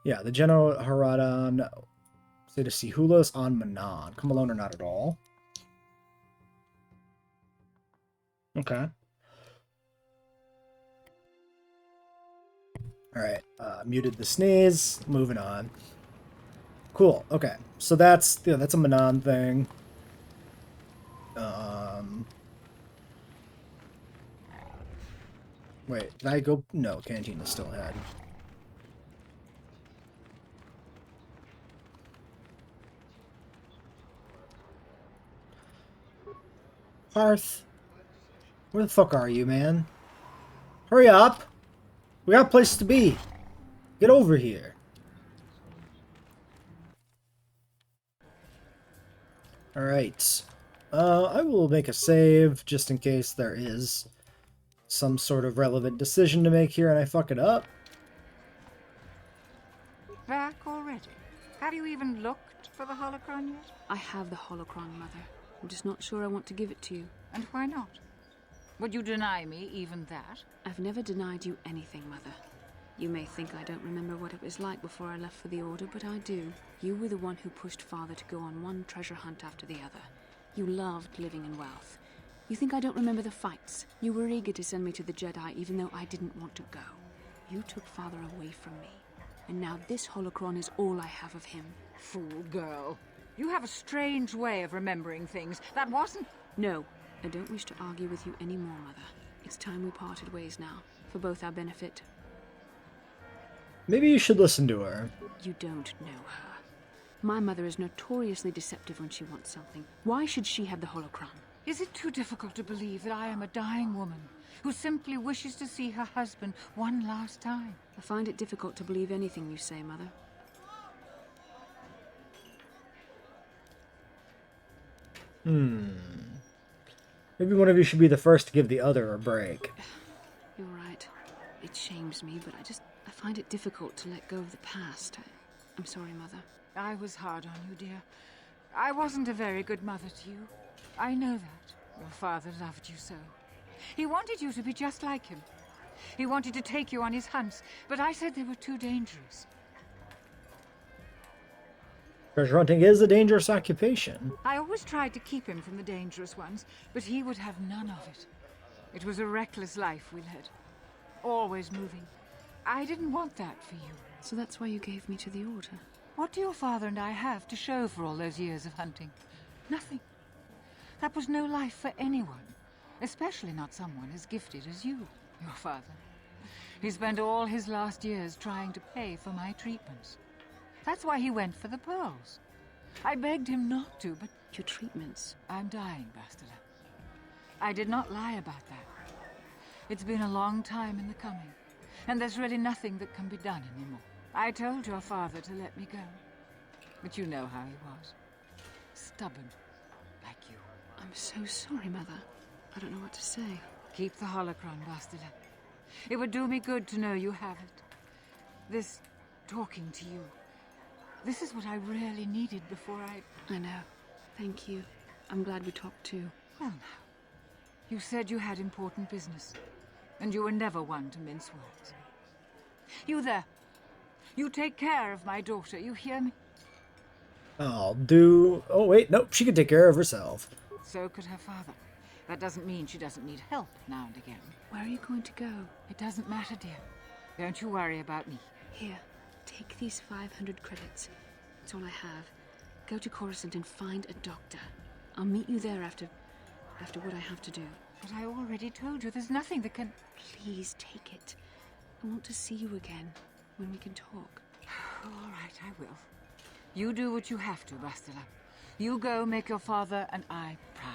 Yeah, the General Haradin. Say to Sihulas on Manan. Come alone or not at all. Okay. Alright, muted the sneeze. Moving on. Cool, okay. So that's, yeah, that's a Manan thing. Wait, did I go? No, Cantina's still ahead. Hearth, where the fuck are you, man? Hurry up! We got places to be. Get over here. Alright. I will make a save just in case there is some sort of relevant decision to make here and I fuck it up. Back already? Have you even looked for the holocron yet? I have the holocron, Mother. I'm just not sure I want to give it to you. And why not? Would you deny me even that? I've never denied you anything, Mother. You may think I don't remember what it was like before I left for the Order, but I do. You were the one who pushed Father to go on one treasure hunt after the other. You loved living in wealth. You think I don't remember the fights? You were eager to send me to the Jedi even though I didn't want to go. You took Father away from me. And now this holocron is all I have of him. Fool girl. You have a strange way of remembering things. That wasn't... No, I don't wish to argue with you anymore, Mother. It's time we parted ways now, for both our benefit. Maybe you should listen to her. You don't know her. My mother is notoriously deceptive when she wants something. Why should she have the holocron? Is it too difficult to believe that I am a dying woman who simply wishes to see her husband one last time? I find it difficult to believe anything you say, Mother. Maybe one of you should be the first to give the other a break. You're right. It shames me, but I find it difficult to let go of the past. I'm sorry, Mother. I was hard on you, dear. I wasn't a very good mother to you. I know that. Your father loved you so. He wanted you to be just like him. He wanted to take you on his hunts, but I said they were too dangerous. Treasure hunting is a dangerous occupation. I always tried to keep him from the dangerous ones, but he would have none of it. It was a reckless life we led. Always moving. I didn't want that for you. So that's why you gave me to the Order? What do your father and I have to show for all those years of hunting? Nothing. That was no life for anyone, especially not someone as gifted as you, your father. He spent all his last years trying to pay for my treatments. That's why he went for the pearls. I begged him not to, but... Your treatments? I'm dying, Bastila. I did not lie about that. It's been a long time in the coming, and there's really nothing that can be done anymore. I told your father to let me go, but you know how he was. Stubborn, like you. I'm so sorry, Mother. I don't know what to say. Keep the holocron, Bastila. It would do me good to know you have it. This talking to you. This is what I really needed before I know. Thank you. I'm glad we talked too. Well now, you said you had important business, and you were never one to mince words. You there. You take care of my daughter, you hear me? I'll do... Oh, wait, nope, she can take care of herself. So could her father. That doesn't mean she doesn't need help now and again. Where are you going to go? It doesn't matter, dear. Don't you worry about me. Here, take these 500 credits. It's all I have. Go to Coruscant and find a doctor. I'll meet you there after what I have to do. But I already told you there's nothing that can... Please take it. I want to see you again, when we can talk. All right, I will. You do what you have to, Bastila. You go make your father and I proud.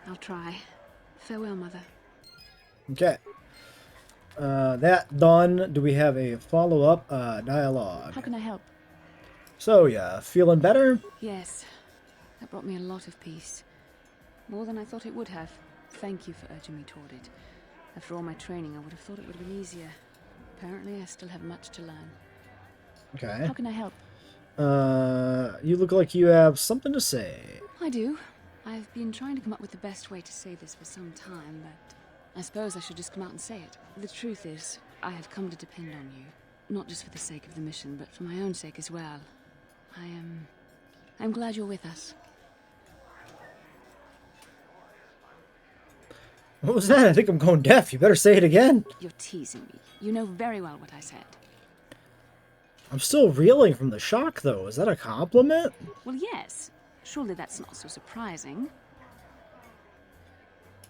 I'll try. Farewell, Mother. Okay. That done. Do we have a follow-up dialogue? How can I help? So, yeah, feeling better? Yes. That brought me a lot of peace. More than I thought it would have. Thank you for urging me toward it. After all my training, I would have thought it would have been easier. Apparently, I still have much to learn. Okay. How can I help? You look like you have something to say. I do. I've been trying to come up with the best way to say this for some time, but I suppose I should just come out and say it. The truth is, I have come to depend on you. Not just for the sake of the mission, but for my own sake as well. I'm glad you're with us. What was that? I think I'm going deaf. You better say it again. You're teasing me. You know very well what I said. I'm still reeling from the shock, though. Is that a compliment? Well, yes. Surely that's not so surprising.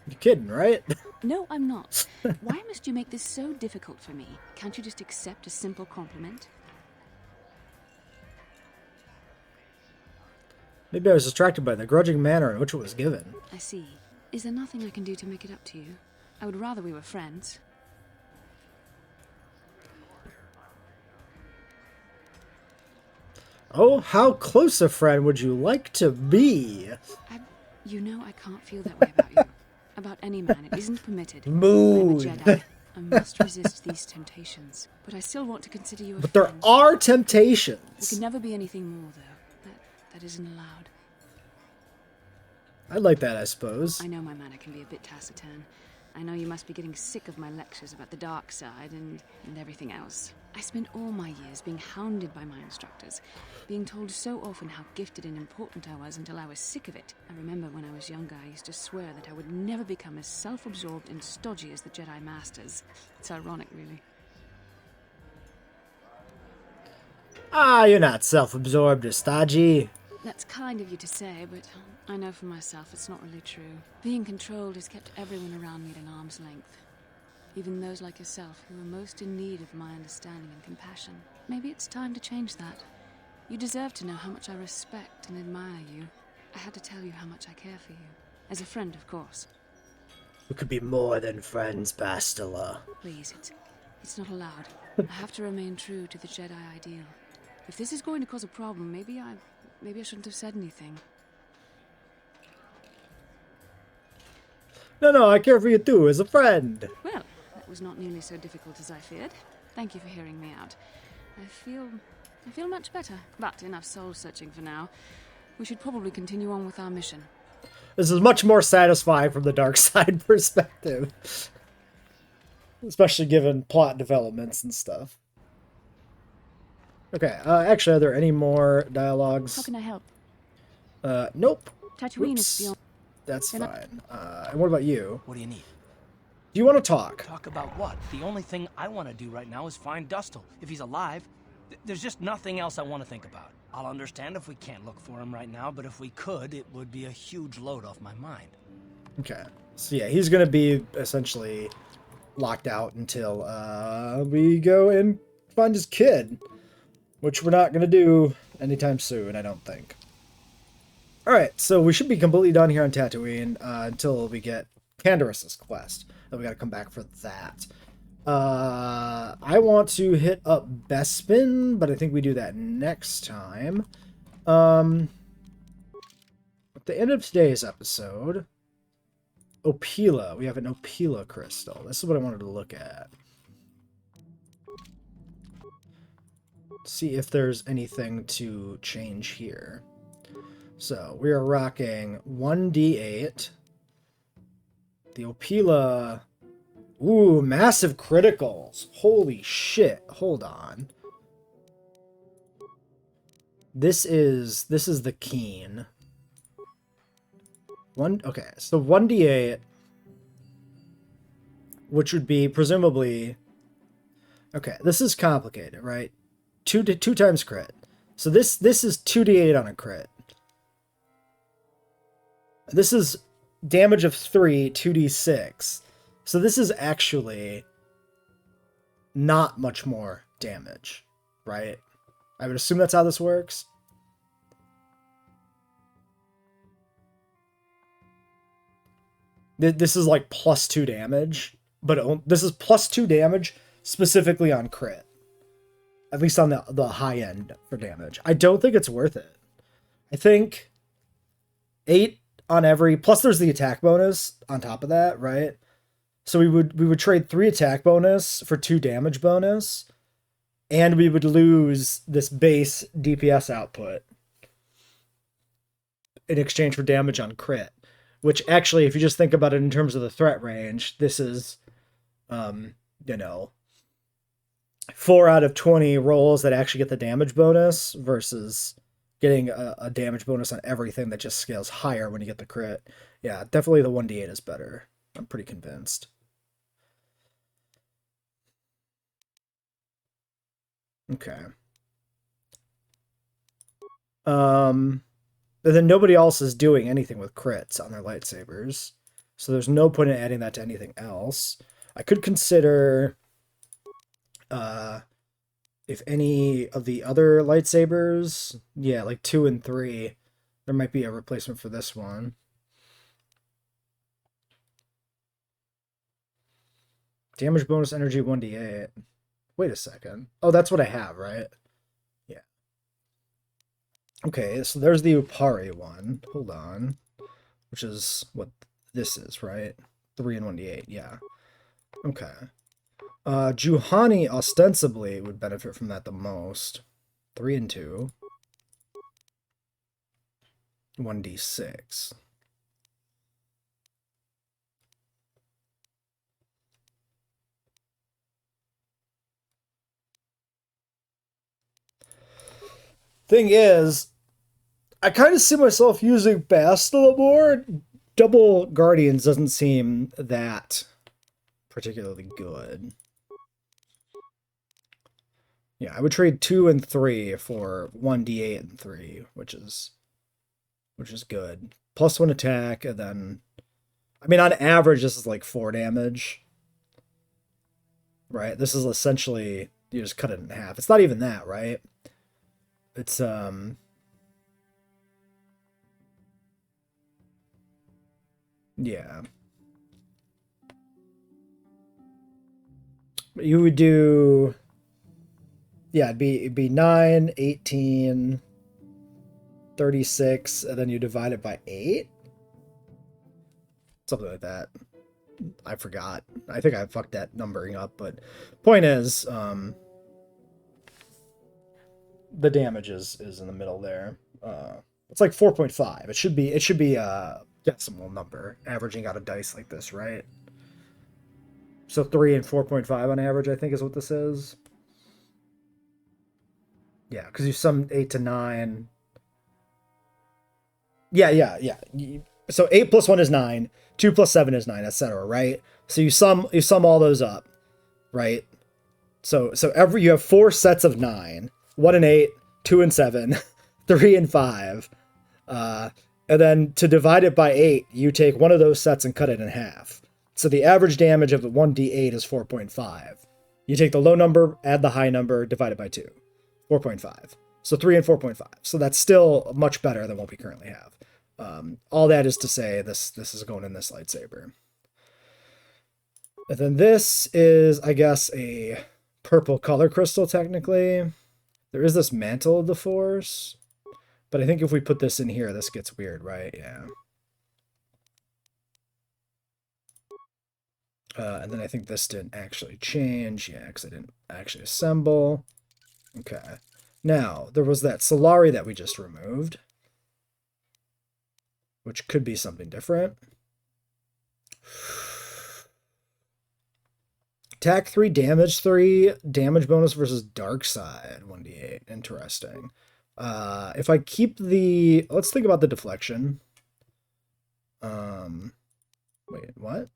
You're kidding, right? No, I'm not. Why must you make this so difficult for me? Can't you just accept a simple compliment? Maybe I was distracted by the grudging manner in which it was given. I see. Is there nothing I can do to make it up to you? I would rather we were friends. Oh, how close a friend would you like to be? You know I can't feel that way about you. About any man. It isn't permitted. Mood. I'm a Jedi. I must resist these temptations. But I still want to consider you a But there friend. are You temptations. can never be anything more, though. That isn't allowed. I like that, I suppose. I know my manner can be a bit taciturn. I know you must be getting sick of my lectures about the dark side and everything else. I spent all my years being hounded by my instructors, being told so often how gifted and important I was until I was sick of it. I remember when I was younger, I used to swear that I would never become as self-absorbed and stodgy as the Jedi Masters. It's ironic, really. Ah, you're not self-absorbed or stodgy. That's kind of you to say, but I know for myself it's not really true. Being controlled has kept everyone around me at an arm's length. Even those like yourself who are most in need of my understanding and compassion. Maybe it's time to change that. You deserve to know how much I respect and admire you. I had to tell you how much I care for you. As a friend, of course. We could be more than friends, Bastila. Please, it's not allowed. I have to remain true to the Jedi ideal. If this is going to cause a problem, maybe I shouldn't have said anything. No, I care for you too, as a friend. Well, that was not nearly so difficult as I feared. Thank you for hearing me out. I feel much better, but enough soul-searching for now. We should probably continue on with our mission. This is much more satisfying from the dark side perspective. Especially given plot developments and stuff. Okay, actually, are there any more dialogues? How can I help? Nope. Tatooine Oops. is beyond... That's fine. And what about you? What do you need? Do you want to talk? Talk about what? The only thing I want to do right now is find Dustil. If he's alive, there's just nothing else I want to think about. I'll understand if we can't look for him right now, but if we could, it would be a huge load off my mind. Okay. So yeah, he's going to be essentially locked out until we go and find his kid. Which we're not going to do anytime soon, I don't think. Alright, so we should be completely done here on Tatooine until we get Canderous' quest. Then we gotta come back for that. I want to hit up Bespin, but I think we do that next time. At the end of today's episode, Opila. We have an Opila crystal. This is what I wanted to look at. See if there's anything to change here. So we are rocking 1d8. The Opila. Ooh, massive criticals. Holy shit. Hold on. This is the keen. Okay, so 1d8, which would be presumably. Okay, this is complicated, right? Two times crit. So this is 2d8 on a crit. This is damage of 3, 2d6. So this is actually not much more damage, right? I would assume that's how this works. This is like +2 damage, but this is +2 damage specifically on crit. At least on the high end for damage. I don't think it's worth it. I think 8 on every, plus there's the attack bonus on top of that, right? So we would trade 3 attack bonus for 2 damage bonus, and we would lose this base DPS output in exchange for damage on crit. Which actually, if you just think about it in terms of the threat range, this is, you know, 4 out of 20 rolls that actually get the damage bonus versus getting a damage bonus on everything that just scales higher when you get the crit. Yeah, definitely the 1d8 is better. I'm pretty convinced. Okay. And then nobody else is doing anything with crits on their lightsabers. So there's no point in adding that to anything else. I could consider if any of the other lightsabers, yeah, like 2 and 3, there might be a replacement for this one. Damage bonus energy 1d8. Wait a second. Oh, that's what I have, right? Yeah. Okay, so there's the Upari one. Hold on. Which is what this is, right? 3 and 1d8, yeah. Okay. Juhani ostensibly would benefit from that the most. 3 and 2. 1d6. Thing is, I kind of see myself using Bast a little more. Double Guardians doesn't seem that particularly good. Yeah, I would trade 2 and 3 for 1d8 and 3, which is good. +1 attack, and then, I mean, on average, this is like 4 damage. Right? This is essentially, you just cut it in half. It's not even that, right? It's, yeah. You would do, yeah, it'd be 9, 18, 36, and then you divide it by 8? Something like that. I forgot. I think I fucked that numbering up, but point is, the damage is in the middle there. It's like 4.5. It should be a decimal number, averaging out a dice like this, right? So 3 and 4.5 on average, I think, is what this is. Yeah, because you sum 8 to 9. Yeah. So 8 plus 1 is 9. 2 plus 7 is 9, etc. Right? So you sum all those up, right? So you have 4 sets of 9. 1 and 8, 2 and 7, 3 and 5. And then to divide it by 8, you take one of those sets and cut it in half. So the average damage of the 1d8 is 4.5. You take the low number, add the high number, divide it by 2. 4.5. So 3 and 4.5. So that's still much better than what we currently have. All that is to say, this is going in this lightsaber. And then this is, I guess, a purple color crystal, technically. There is this Mantle of the Force. But I think if we put this in here, this gets weird, right? Yeah. And then I think this didn't actually change. Yeah, because I didn't actually assemble. Okay. Now, there was that Solari that we just removed, which could be something different. Attack 3, damage 3, damage bonus versus dark side, 1d8. Interesting. If I keep the... Let's think about the deflection. Wait, what?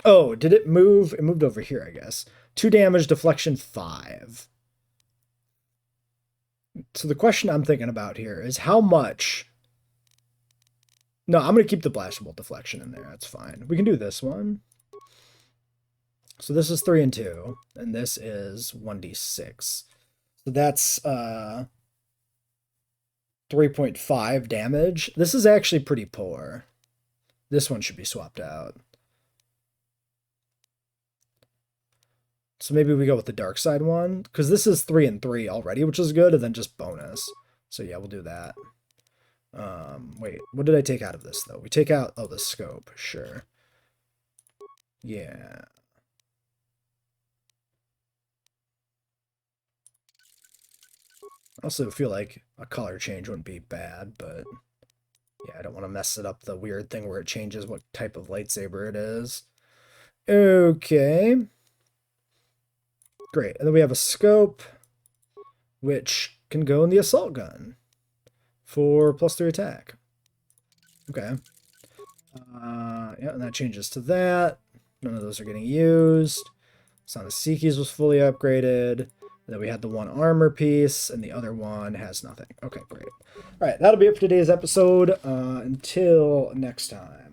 Oh, did it move? It moved over here, I guess. 2 damage, deflection 5. So the question I'm thinking about here is how much... No, I'm going to keep the blastable deflection in there. That's fine. We can do this one. So this is 3 and 2, and this is 1d6. So that's 3.5 damage. This is actually pretty poor. This one should be swapped out. So maybe we go with the dark side one, because this is 3 and 3 already, which is good, and then just bonus. So yeah, we'll do that. Wait, what did I take out of this, though? We take out, oh, the scope, sure. Yeah. I also feel like a color change wouldn't be bad, but yeah, I don't want to mess it up, the weird thing where it changes what type of lightsaber it is. Okay. Great. And then we have a scope, which can go in the assault gun for +3 attack. Okay. Yeah, and that changes to that. None of those are getting used. Sonasiki's was fully upgraded. And then we had the one armor piece, and the other one has nothing. Okay, great. All right, that'll be it for today's episode. Until next time.